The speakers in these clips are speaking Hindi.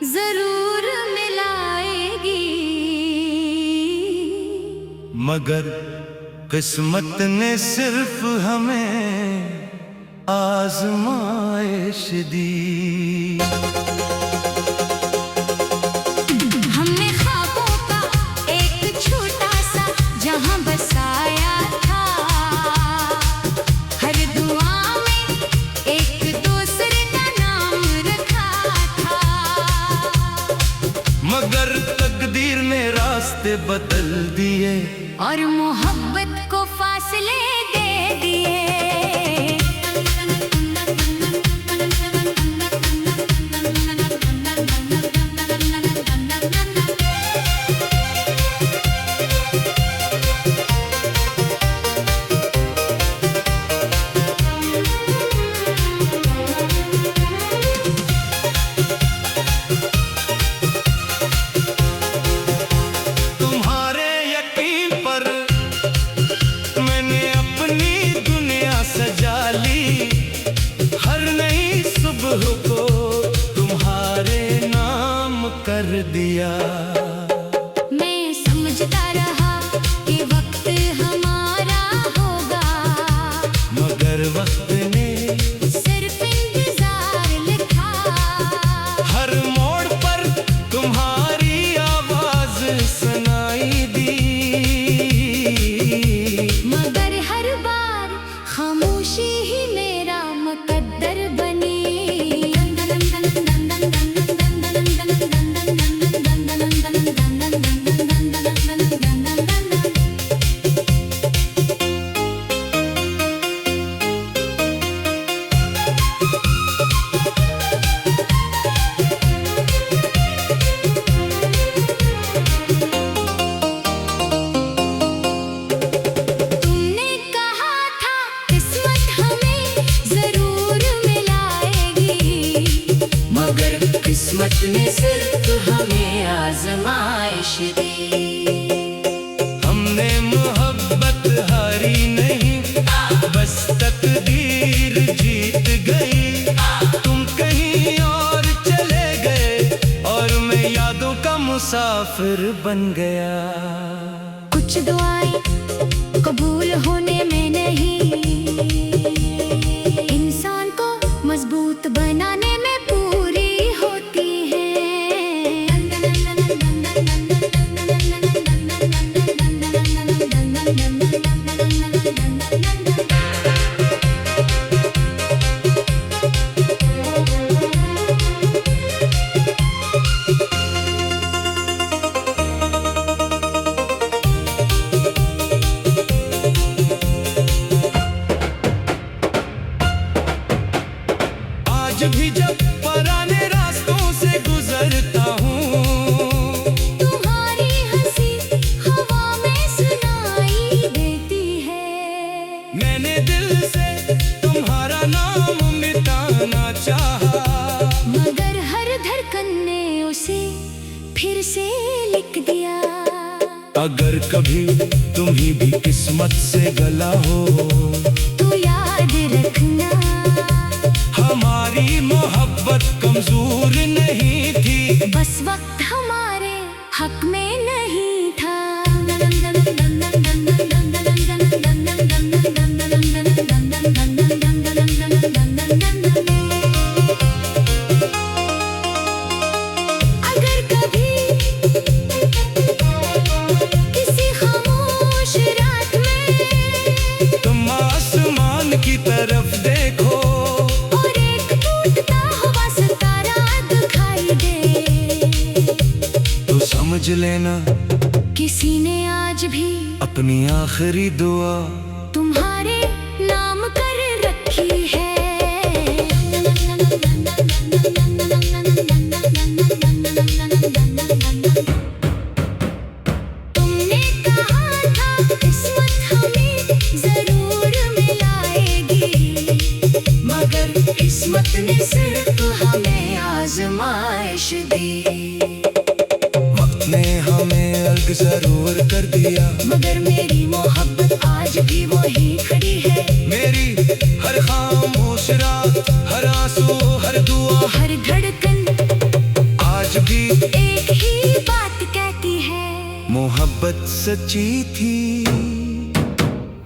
जरूर मिलाएगी, मगर किस्मत ने सिर्फ हमें आजमाइश दी। हमने ख्वाबों का एक छोटा सा जहां बसाया था, हर दुआ में एक दूसरे का नाम रखा था, मगर तकदीर ने रास्ते बदल दिए और मोहब्बत को फासले दे दिए। कर दिया मैं समझता रहा कि वक्त हमारा होगा, मगर वक्त ने सिर्फ इंतजार लिखा। हर मोड़ पर तुम्हारी आवाज सुनाई दी, मगर हर बार खामोशी ही मेरा मुकद्दर बनी। किस्मत ने सिर्फ हमें आजमाइश दी। हमने मोहब्बत हारी नहीं, बस तकदीर जीत गई। तुम कहीं और चले गए और मैं यादों का मुसाफिर बन गया। कुछ दुआएं कबूल होने में नहीं, इंसान को मजबूत बनाने में पूरी होती है। आज भी जब पुराने रास्तों से गुजरता हूँ, तुम्हारी हंसी हवा में सुनाई देती है। मैंने दिल से तुम्हारा नाम मिटाना चाहा, मगर हर धड़कन ने उसे फिर से लिख दिया। अगर कभी तुम्ही भी किस्मत से गला हो, तो याद रखना हमारी मोहब्बत कमजोर नहीं थी, बस वक्त हमारे हक में नहीं था। अगर कभी किसी खामोश रात में तुम आसमान की तरफ देखो, समझ लेना किसी ने आज भी अपनी आखिरी दुआ तुम्हारे नाम कर रखी है। तुमने कहा था किस्मत हमें जरूर मिलाएगी, मगर किस्मत ने सिर्फ हमें आजमाइश दी। ने हमें अलग जरूर कर दिया, मगर मेरी मोहब्बत आज भी वही खड़ी है। मेरी हर खामोश रात, हर आंसू, हर दुआ, हर धड़कन आज मोहब्बत सच्ची थी।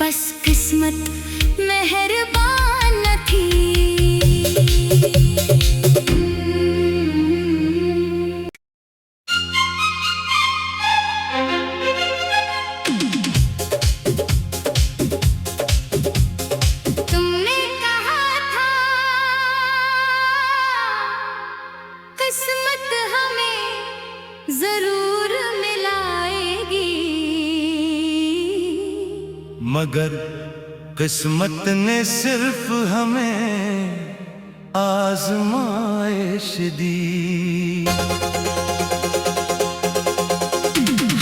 बस किस्मत मेहरबान न थी। तुमने कहा था किस्मत हमें जरूर मिलाएगी, मगर किस्मत ने सिर्फ हमें आजमाइश दी।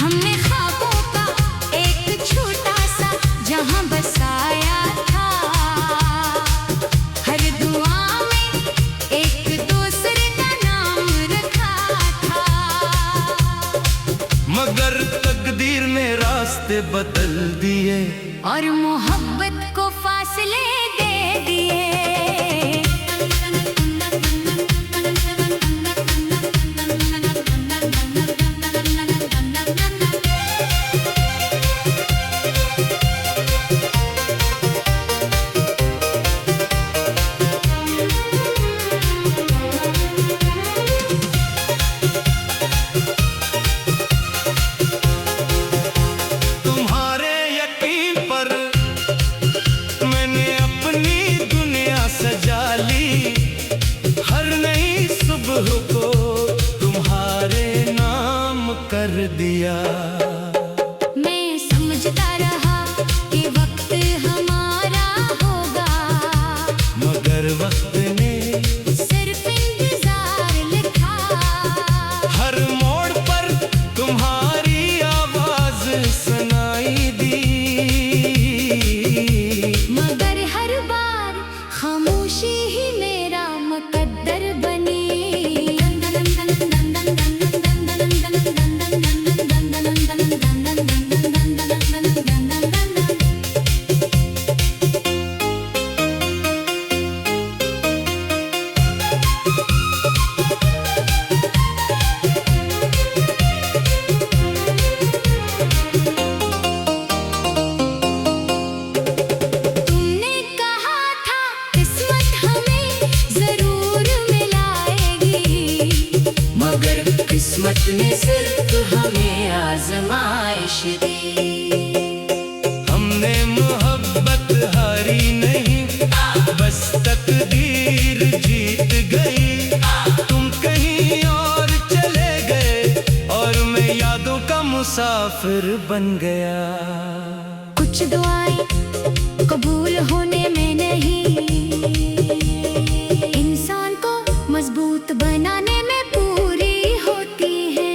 हमने ख्वाबों का एक छोटा सा जहां बसाया था। हर दुआ में एक दूसरे का नाम रखा था, मगर तकदीर ने रास्ते बदल दिए और मोहब्बत को फासले दे दिए। तुम्हारे यकीन पर मैंने अपनी दुनिया सजा ली। हर नई सुबह को तुम्हारे नाम कर दिया। मैं समझता रहा कि वक्त हमारा होगा, मगर वक्त ने सिर्फ इंतजार लिखा। हर मोड़ पर तुम्हारी आवाज सुनाई दी, मगर हर बार खामोशी ही मेरा मुकद्दर बनी। तुमने कहा था किस्मत हमें जरूर मिलाएगी, मगर किस्मत ने सिर्फ हमें आजमाइश दी। हमने मोहब्बत हारी नहीं, बस तकदीर जीत गई। तुम कहीं और चले गए और मैं यादों का मुसाफिर बन गया। कुछ दुआएं कबूल होने में नहीं, इंसान को मजबूत बनाने में पूरी होती है।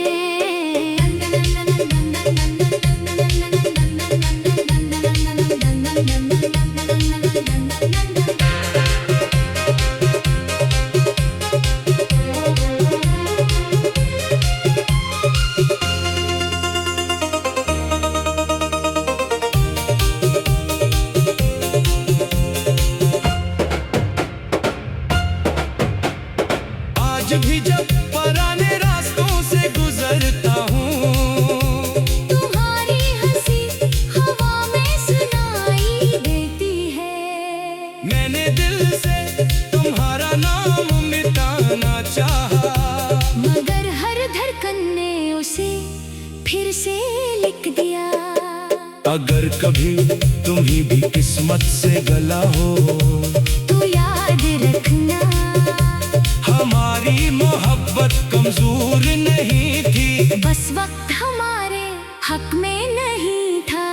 आज भी जब पुराने रास्तों से गुजरता हूँ, तुम्हारी हंसी हवा में सुनाई देती है। मैंने दिल से तुम्हारा नाम मिटाना चाहा, मगर हर धड़कन ने उसे फिर से लिख दिया। अगर कभी तुम्ही भी किस्मत से गला हो, तो याद रखना हमारी मोहब्बत कमजोर नहीं थी। बस वक्त हमारे हक में नहीं था।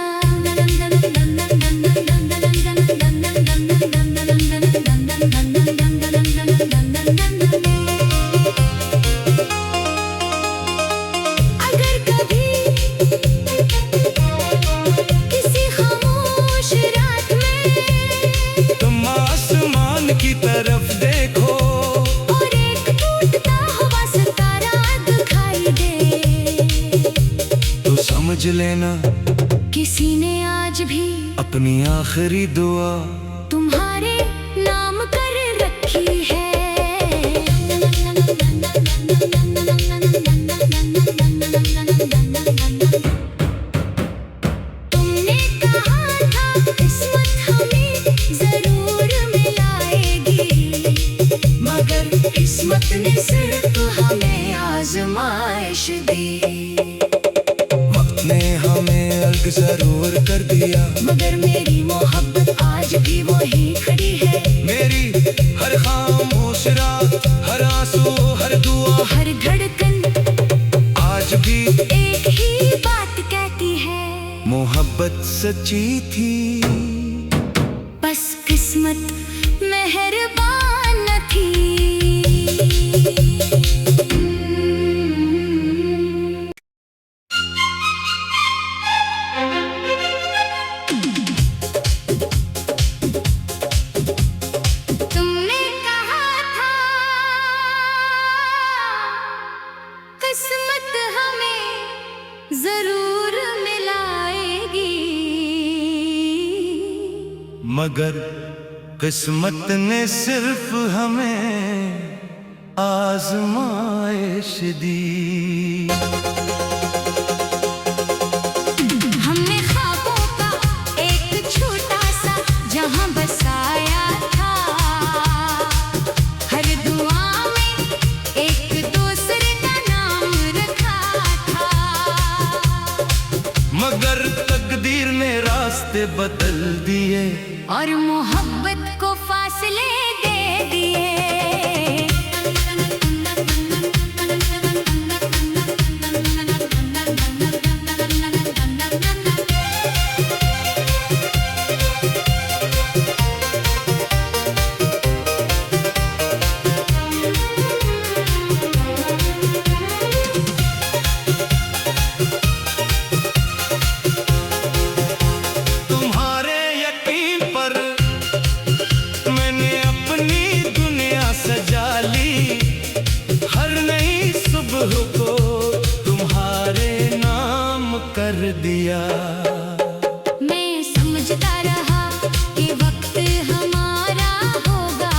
अगर कभी किसी खामोश रात में तुम आसमान की तरफ देखो, और एक टूटता हुआ सितारा दिखाई दे, तो समझ लेना किसी ने आज भी अपनी आखिरी दुआ तुम्हारे नाम कर रखी है। आजमाइश दी। वक्त ने हमें अलग जरूर कर दिया, मगर मेरी मोहब्बत आज भी वहीं खड़ी है। मेरी हर खामोश रात, हर आंसू, हर दुआ, हर धड़कन आज भी एक ही बात कहती है, मोहब्बत सच्ची थी। बस किस्मत मेहरबान थी। तुमने कहा था किस्मत हमें जरूर मिलाएगी, मगर किस्मत ने सिर्फ हमें आजमाइश दी। हमने ख्वाबों का एक छोटा सा जहां बसाया था, हर दुआ में एक दूसरे का नाम रखा था, मगर तकदीर ने रास्ते बदल दिए, और मोहब्बत को फासले दे दिए। तुम्हारे यकीन पर मैंने अपनी दुनिया सजा ली, हर नई सुबह को तुम्हारे नाम कर दिया। मैं समझता रहा कि वक्त हमारा होगा,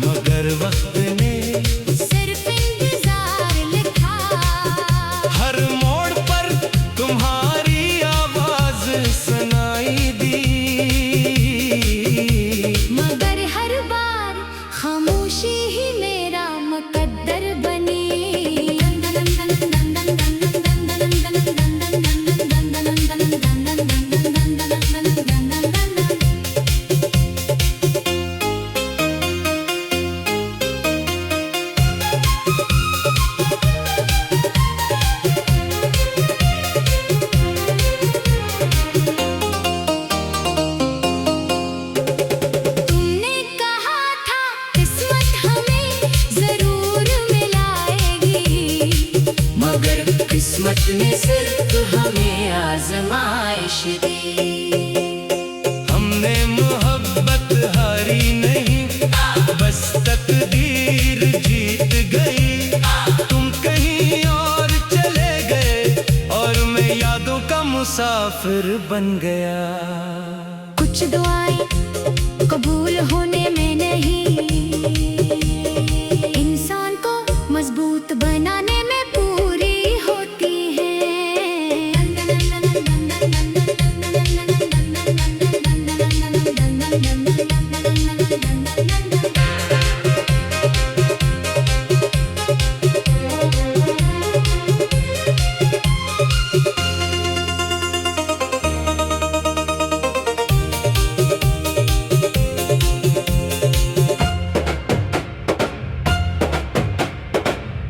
मगर वक्त ने सिर्फ इंतजार लिखा, हर मोड़ पर तुम्हारी आवाज सुनाई दी, मगर हर बार खामोशी ही मेरा मुकद्दर बनी। तुमने कहा था किस्मत हमें जरूर मिलाएगी, मगर किस्मत ने सिर्फ हमें आजमाइश दी। हमने मोहब्बत हारी नहीं, बस तकदीर जीत गई। तुम कहीं और चले गए और मैं यादों का मुसाफिर बन गया। कुछ दुआएं कबूल होने में नहीं, इंसान को मजबूत बनाने में पूरी होती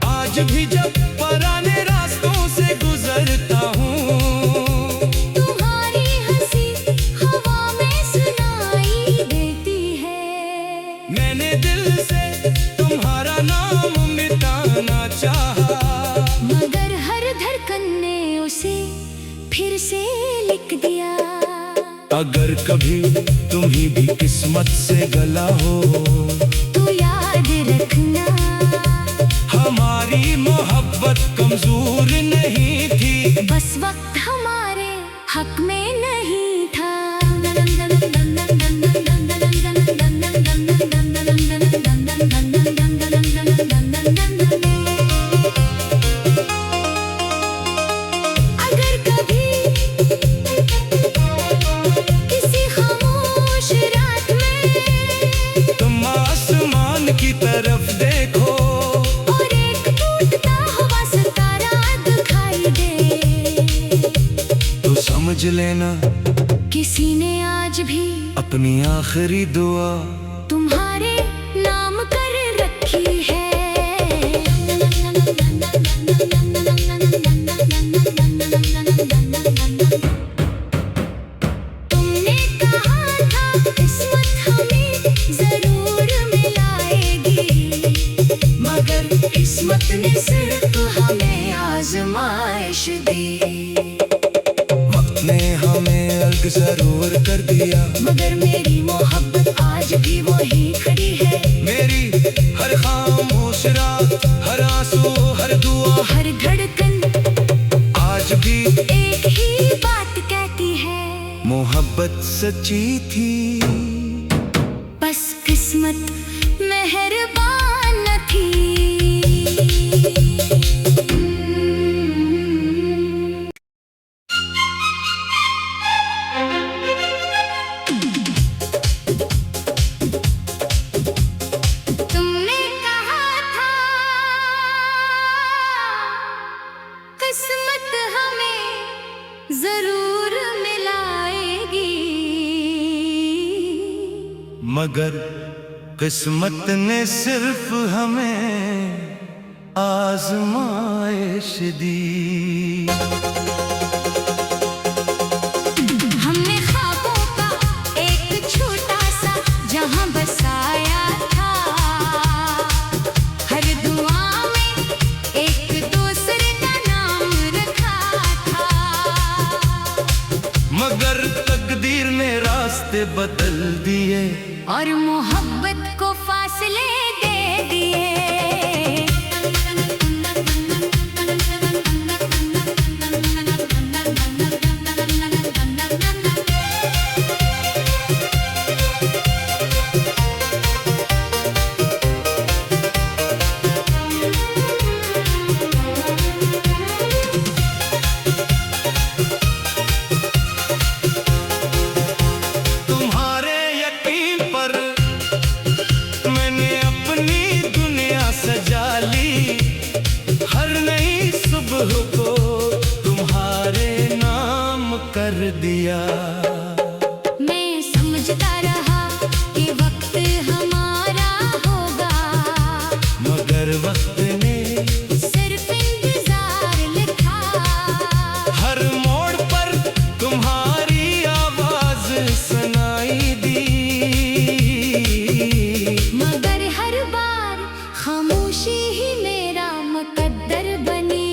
आज भी जब पुराने रास्तों से गुजरता हूँ, तुम्हारी हंसी हवा में सुनाई देती है, मैंने दिल से तुम्हारा नाम मिटाना चाहा, मगर हर धड़कन ने उसे फिर से लिख दिया। अगर कभी तुम्ही भी किस्मत से गला हो, तो याद रखना हमारी मोहब्बत कमजोर नहीं थी, बस वक्त हमारे हक में नहीं था। अगर कभी किसी खामोश रात में तुम आसमान की तरफ देखो, और एक टूटता हुआ सितारा समझ लेना किसी ने आज भी अपनी आखिरी दुआ तुम्हारे नाम कर रखी है। तुमने कहा था किस्मत हमें जरूर मिलाएगी, मगर किस्मत ने सिर्फ हमें आजमाइश दी। वक्त ने हमें अलग जरूर कर दिया, मगर मेरी मोहब्बत आज भी वही खड़ी है। मेरी हर खामोश रात, हर आंसू, हर दुआ, हर धड़कन आज भी एक ही बात कहती है, मोहब्बत सच्ची थी। बस किस्मत मेहरबान न थी। तुमने कहा था किस्मत हमें जरूर मिलाएगी, मगर किस्मत ने सिर्फ हमें आजमाइश दी। हमने ख्वाबों का एक छोटा सा जहां बसाया था, हर दुआ में एक दूसरे का नाम रखा था। मगर तकदीर ने रास्ते बदल दिए, और मोहब्बत को फासले दे दिए। तुम्हारे यकीन पर मैंने अपनी दुनिया सजा ली। हर नई सुबह को तुम्हारे नाम कर दिया। मैं समझता रहा कि वक्त हमारा होगा, मगर वक्त ने सिर्फ इंतजार लिखा। हर मोड़ पर तुम्हारी आवाज सुनाई दी, मगर हर बार खामोशी ही मेरा मुकद्दर बनी।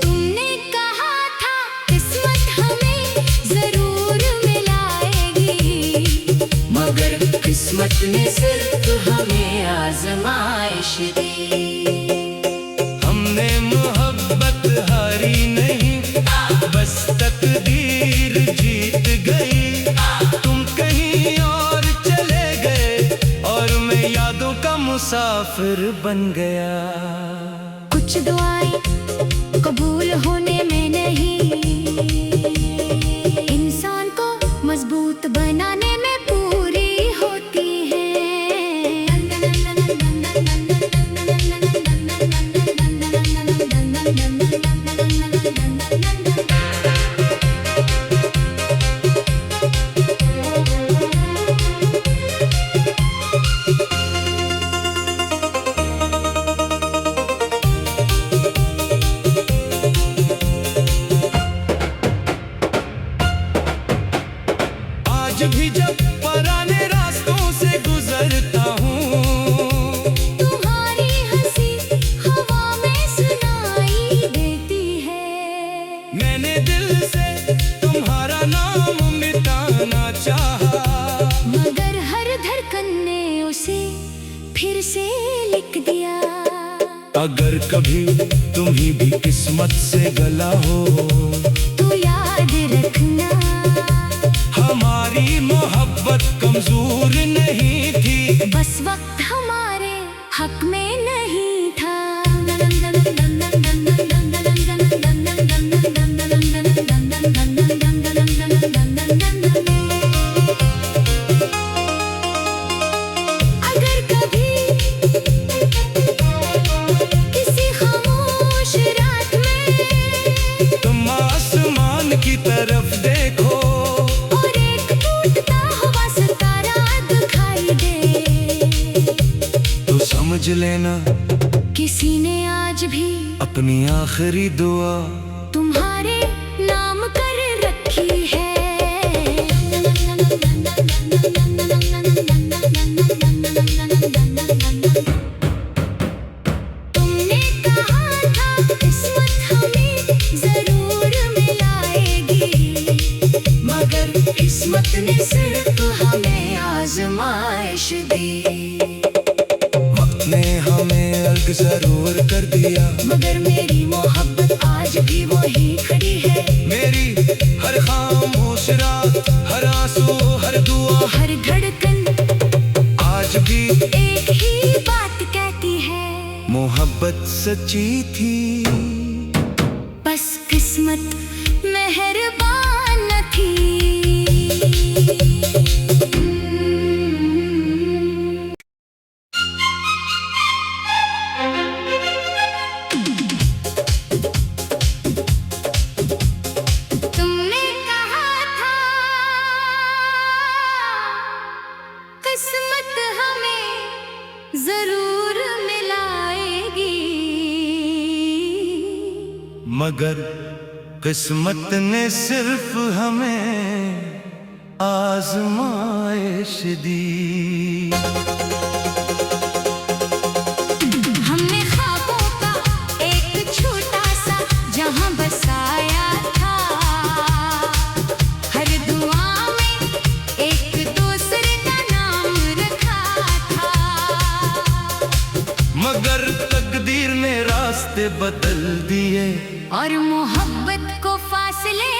तुमने कहा था किस्मत हमें जरूर मिलाएगी, मगर किस्मत ने सिर्फ हमें आजमाइश दी। हमने मोहब्बत हारी नहीं, बस तकदीर जीत गई। तुम कहीं और चले गए और मैं यादों का मुसाफिर बन गया। कुछ दुआएं कबूल होने में नहीं, इंसान को मजबूत बनाने में पूरी होती है। आज भी जब पुराने रास्तों से गुजरता हूँ, तुम्हारी हंसी हवा में सुनाई देती है। मैंने दिल से तुम्हारा नाम मिटाना चाहा, मगर हर धड़कन ने उसे फिर से लिख दिया। अगर कभी तुम्ही भी किस्मत से गला हो, तो याद रखना हमारी मोहब्बत कमजोर नहीं थी। बस उस वक्त हमारे हक में नहीं था। अगर कभी किसी खामोश रात में तुम आसमान की तरफ देखो और एक टूटता हुआ सितारा दिखाई दे, तो समझ लेना किसी ने आज भी अपनी आखिरी दुआ तुम्हारे नाम कर रखी है। तुमने कहा था किस्मत हमें जरूर मिलाएगी, मगर किस्मत ने सिर्फ हमें आजमाइश दी। वक्त ने हमें अलग जरूर कर दिया, मगर मेरी मोहब्बत आज भी वही खड़ी है। मेरी हर खामोश रात, हर आंसू, हर दुआ, हर धड़कन आज भी एक ही बात कहती है, मोहब्बत सच्ची थी। बस किस्मत मेहरबान न थी। तुमने कहा था किस्मत हमें जरूर मिलाएगी, मगर किस्मत ने सिर्फ हमें आजमाइश दी। हमने ख्वाबों का एक छोटा सा जहां बसाया था, हर दुआ में एक दूसरे का नाम रखा था, मगर तकदीर ने रास्ते बदल दिए और मोहब्बत को फासले